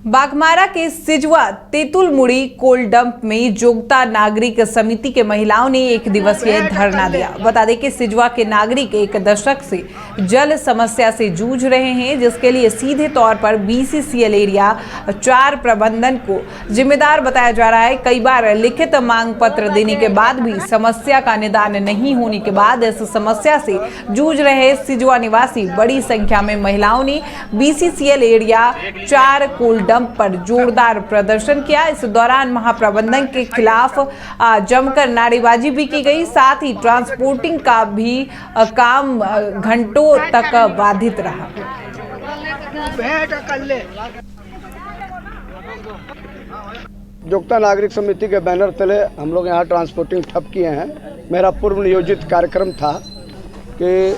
बाघमारा के सिजवा Tetulmuri coal dump में जोगता नागरिक समिति के महिलाओं ने एक दिवसीय धरना दिया। बता दें कि सिजवा के नागरिक एक दशक से जल समस्या से जूझ रहे हैं, जिसके लिए सीधे तौर पर बीसीसीएल एरिया 4 प्रबंधन को जिम्मेदार बताया जा रहा है। कई बार लिखित मांग पत्र देने के बाद भी समस्या का निदान नहीं होने के बाद इस समस्या से जूझ रहे सिजवा निवासी बड़ी संख्या में महिलाओं ने बीसीसीएल एरिया 4 कोल डंप पर जोरदार प्रदर्शन किया। इस दौरान महाप्रबंधन के खिलाफ जमकर नारेबाजी भी की गई। साथ ही ट्रांसपोर्टिंग का भी काम घंटों तक बाधित रहा। जोगता नागरिक समिति के बैनर तले हम लोग यहाँ ट्रांसपोर्टिंग ठप किए हैं। मेरा पूर्व नियोजित कार्यक्रम था कि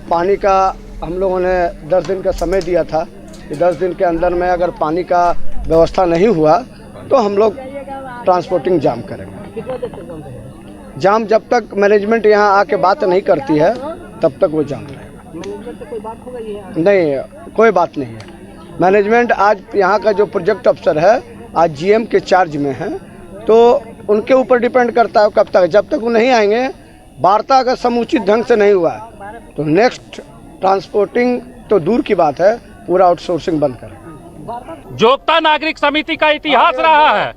पानी का हम लोगों ने 10 दिन का समय दिया था कि 10 दिन के अंदर में अगर पानी का व्यवस्था नहीं हुआ तो हम लोग ट्रांसपोर्टिंग जाम करेंगे। जाम जब तक मैनेजमेंट यहाँ आके बात नहीं करती है तब तक वो जाम रहेगा। नहीं, कोई बात नहीं है। मैनेजमेंट आज यहाँ का जो प्रोजेक्ट अफसर है आज जीएम के चार्ज में है, तो उनके ऊपर डिपेंड करता है कब तक। जब तक वो नहीं आएंगे, वार्ता अगर समुचित ढंग से नहीं हुआ तो नेक्स्ट ट्रांसपोर्टिंग तो दूर की बात है, पूरा आउटसोर्सिंग बंद करें। जोगता नागरिक समिति का इतिहास रहा है।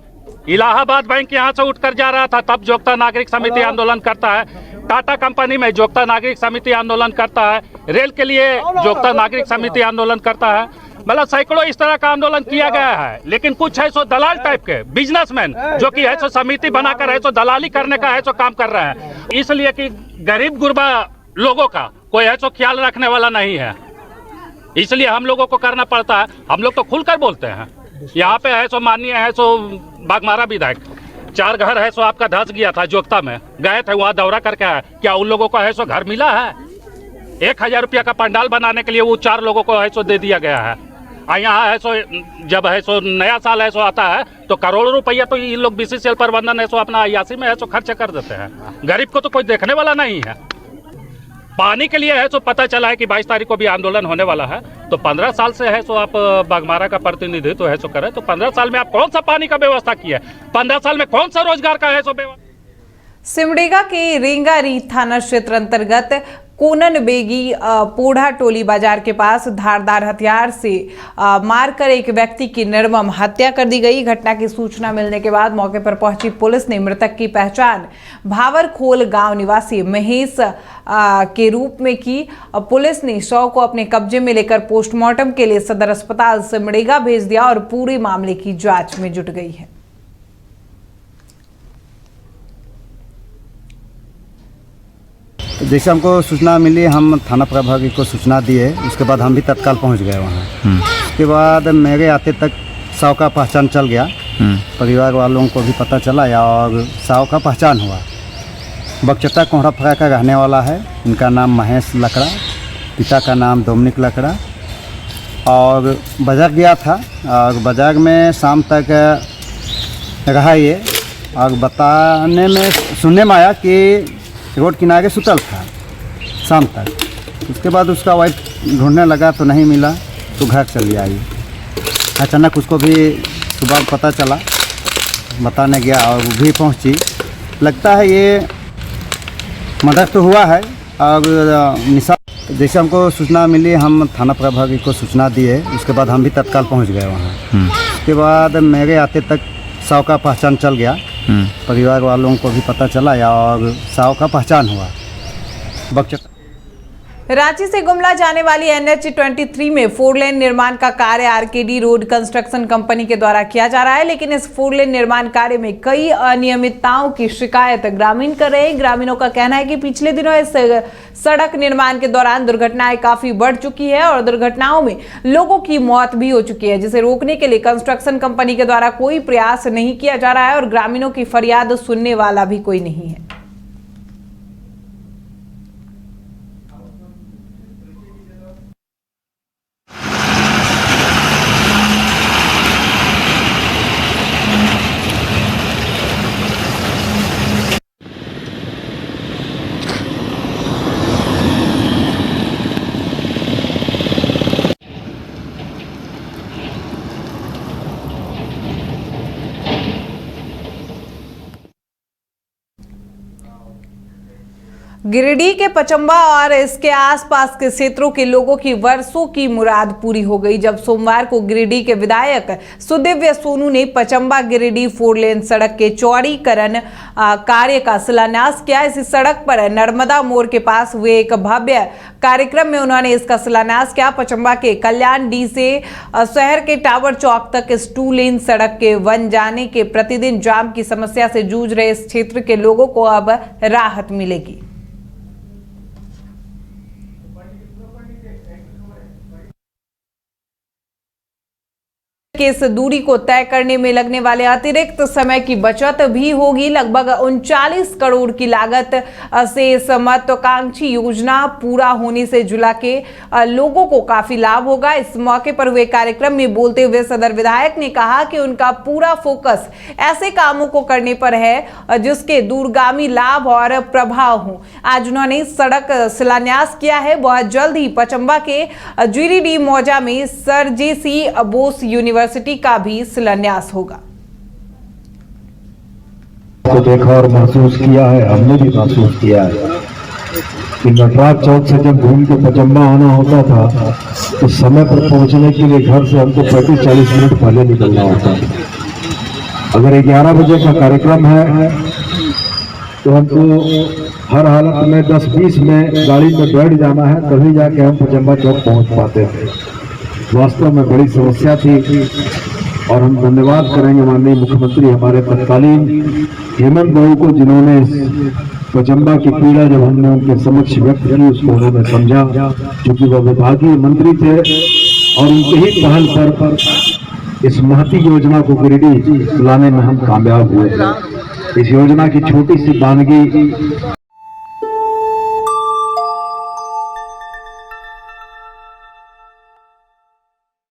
इलाहाबाद बैंक यहाँ से उठकर जा रहा था, तब जोगता नागरिक समिति आंदोलन करता है। टाटा कंपनी में जोगता नागरिक समिति आंदोलन करता है। रेल के लिए जोगता नागरिक समिति आंदोलन करता है। मतलब सैकड़ों इस तरह का आंदोलन किया गया है। लेकिन कुछ है सो दलाल टाइप के बिजनेसमैन जो कि है सो समिति बनाकर है सो दलाली करने का है सो काम कर रहे हैं, इसलिए कि गरीब गुरबा लोगों का कोई है सो ख्याल रखने वाला नहीं है, इसलिए हम लोगों को करना पड़ता है। हम लोग तो खुलकर बोलते हैं। यहाँ पे है सो माननीय है सो बाघमारा विधायक 4 घर है सो आपका धस गया था, जोगता में गए थे, वहाँ दौरा करके आए। क्या उन लोगों को है सो घर मिला है? 1000 रुपया का पंडाल बनाने के लिए वो 4 लोगों को है सो दे दिया गया है। यहाँ है सो जब है सो नया साल है सो आता है तो करोड़ों रुपया तो ये लोग बीसीसीएल प्रबंधन है सो अपना अयासी में है सो खर्च कर देते हैं। गरीब को तो कोई देखने वाला नहीं है। पानी के लिए है सो पता चला है कि 22 तारीख को भी आंदोलन होने वाला है, तो 15 साल से है सो आप बाघमारा का प्रतिनिधित्व तो है सो करें, तो 15 साल में आप कौन सा पानी का व्यवस्था किया है? 15 साल में कौन सा रोजगार का है सो व्यवस्था? सिमडेगा के रेंगारी थाना क्षेत्र अंतर्गत कोनन बेगी पोढ़ा टोली बाजार के पास धारदार हथियार से मारकर एक व्यक्ति की निर्मम हत्या कर दी गई। घटना की सूचना मिलने के बाद मौके पर पहुंची पुलिस ने मृतक की पहचान भावरखोल गांव निवासी महेश के रूप में की। पुलिस ने शव को अपने कब्जे में लेकर पोस्टमार्टम के लिए सदर अस्पताल सिमडेगा भेज दिया और पूरे मामले की जांच में जुट गई है। जैसे हमको सूचना मिली, हम थाना प्रभारी को सूचना दिए, उसके बाद हम भी तत्काल पहुंच गए वहाँ। उसके बाद मेरे आते तक साव का पहचान चल गया, परिवार वालों को भी पता चला और साव का पहचान हुआ। बगचट्टा कोहरा फरा का रहने वाला है। इनका नाम महेश लकड़ा, पिता का नाम डोमिनिक लकड़ा। और बाजार गया था और बाजार में शाम तक रहा ये, और बताने में सुनने में आया कि रोड किनारे सुतल था शाम तक। उसके बाद उसका वाइफ ढूंढने लगा तो नहीं मिला, तो घर चली आई। अचानक उसको भी सुबह पता चला, बताने गया और वो भी पहुंची। लगता है ये मर्डर तो हुआ है। और जैसे हमको सूचना मिली, हम थाना प्रभारी को सूचना दिए, उसके बाद हम भी तत्काल पहुंच गए वहाँ। उसके बाद मेरे आते तक साव का पहचान चल गया, परिवार वालों को भी पता चला और साव का पहचान हुआ। रांची से गुमला जाने वाली NH 23 में 4 लेन निर्माण का कार्य आरकेडी रोड कंस्ट्रक्शन कंपनी के द्वारा किया जा रहा है, लेकिन इस 4 लेन निर्माण कार्य में कई अनियमितताओं की शिकायत ग्रामीण कर रहे हैं। ग्रामीणों का कहना है कि पिछले दिनों इस सड़क निर्माण के दौरान दुर्घटनाएं काफी बढ़ चुकी है और दुर्घटनाओं में लोगों की मौत भी हो चुकी है, जिसे रोकने के लिए कंस्ट्रक्शन कंपनी के द्वारा कोई प्रयास नहीं किया जा रहा है और ग्रामीणों की फरियाद सुनने वाला भी कोई नहीं है। गिरिडीह के पचम्बा और इसके आसपास के क्षेत्रों के लोगों की वर्षों की मुराद पूरी हो गई जब सोमवार को गिरिडीह के विधायक सुदिव्य सोनू ने पचम्बा गिरिडीह 4 लेन सड़क के चौड़ीकरण कार्य का शिलान्यास किया। इसी सड़क पर नर्मदा मोड़ के पास हुए एक भव्य कार्यक्रम में उन्होंने इसका शिलान्यास किया। पचम्बा के कल्याण डी से शहर के टावर चौक तक इस 2 लेन सड़क के बन जाने के प्रतिदिन जाम की समस्या से जूझ रहे इस क्षेत्र के लोगों को अब राहत मिलेगी। कि इस दूरी को तय करने में लगने वाले अतिरिक्त समय की बचत भी होगी। लगभग 39 करोड़ की लागत से इस महत्वाकांक्षी योजना पूरा होने से जिला के लोगों को काफी लाभ होगा। इस मौके पर हुए कार्यक्रम में बोलते हुए सदर विधायक ने कहा कि उनका पूरा फोकस ऐसे कामों को करने पर है जिसके दूरगामी लाभ और प्रभाव हो। आज उन्होंने सड़क शिलान्यास किया है। बहुत जल्द ही पचम्बा के गिरिडीह मौजा में सर जे.सी. बोस यूनिवर्सिटी का भी शिलान्यास होगा। को देखा और महसूस किया है, हमने भी महसूस किया है कि नटराज चौक से जब घूम के पचम्बा आना होता था तो समय पर पहुंचने के लिए घर से हमको 35-40 मिनट पहले निकलना होता है। अगर 11 बजे का कार्यक्रम है तो हमको हर हालत में 10-20 में गाड़ी में बैठ जाना है, तभी जाके हम पचम्बा चौक पहुंच पाते थे। वास्तव में बड़ी समस्या थी और हम धन्यवाद करेंगे माननीय मुख्यमंत्री हमारे तत्कालीन हेमंत बाबू को, जिन्होंने पचम्बा की पीड़ा जब हमने उनके समक्ष व्यक्त की उसको उन्होंने समझा, क्योंकि वह विभागीय मंत्री थे और उनके ही पहल पर इस महती योजना को गिरिडीह लाने में हम कामयाब हुए थे। इस योजना की छोटी सी बानगी